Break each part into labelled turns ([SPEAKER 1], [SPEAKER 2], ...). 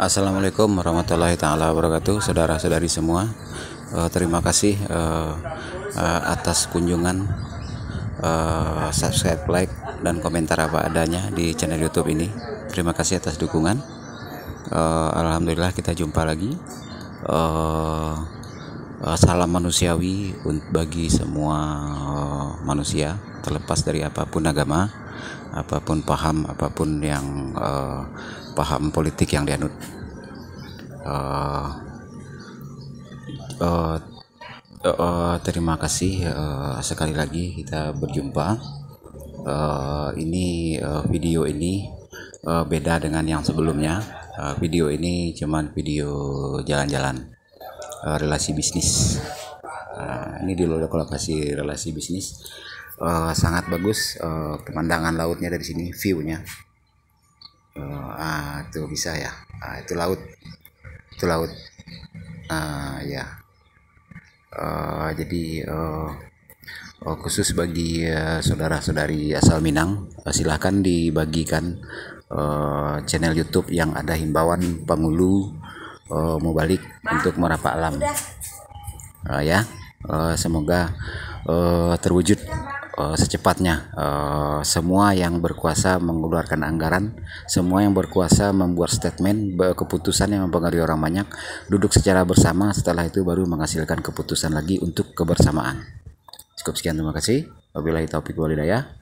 [SPEAKER 1] Assalamualaikum warahmatullahi taala wabarakatuh, saudara-saudari semua. Terima kasih atas kunjungan, subscribe, like, dan komentar apa adanya di channel YouTube ini. Terima kasih atas dukungan. Alhamdulillah kita jumpa lagi. Salam manusiawi bagi semua manusia, terlepas dari apapun agama, apapun paham, apapun yang paham politik yang dianut. Terima kasih sekali lagi kita berjumpa. Video ini beda dengan yang sebelumnya. Video ini cuman video jalan-jalan relasi bisnis. Ini di lokasi relasi bisnis. Sangat bagus pemandangan lautnya dari sini, view-nya. Itu bisa ya. Itu laut. Ya. Jadi khusus bagi saudara-saudari asal Minang, silahkan dibagikan channel YouTube yang ada himbauan Pangulu Mubalik untuk Merapak Alam. Semoga terwujud secepatnya. Semua yang berkuasa mengeluarkan anggaran, semua yang berkuasa membuat statement keputusan yang mempengaruhi orang banyak, duduk secara bersama, setelah itu baru menghasilkan keputusan lagi untuk kebersamaan. Cukup sekian, terima kasih. Wabillahi taufiq wal hidayah.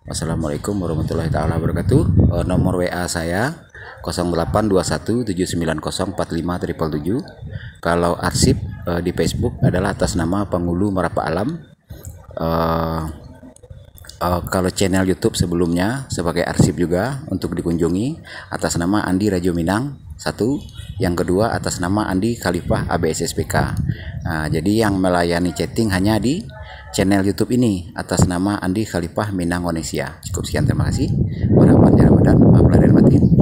[SPEAKER 1] Wassalamualaikum warahmatullahi taala wabarakatuh. Nomor WA saya 082179045777. Kalau arsip di Facebook adalah atas nama Pangulu Merapak Alam. Kalau channel YouTube sebelumnya sebagai arsip juga untuk dikunjungi atas nama Andi Rajo Minang 1, yang kedua atas nama Andi Khalifah ABSSPK. Jadi yang melayani chatting hanya di channel YouTube ini atas nama Andi Khalifah Minang Indonesia. Cukup sekian, terima kasih. Warahmatullahi wabarakatuh.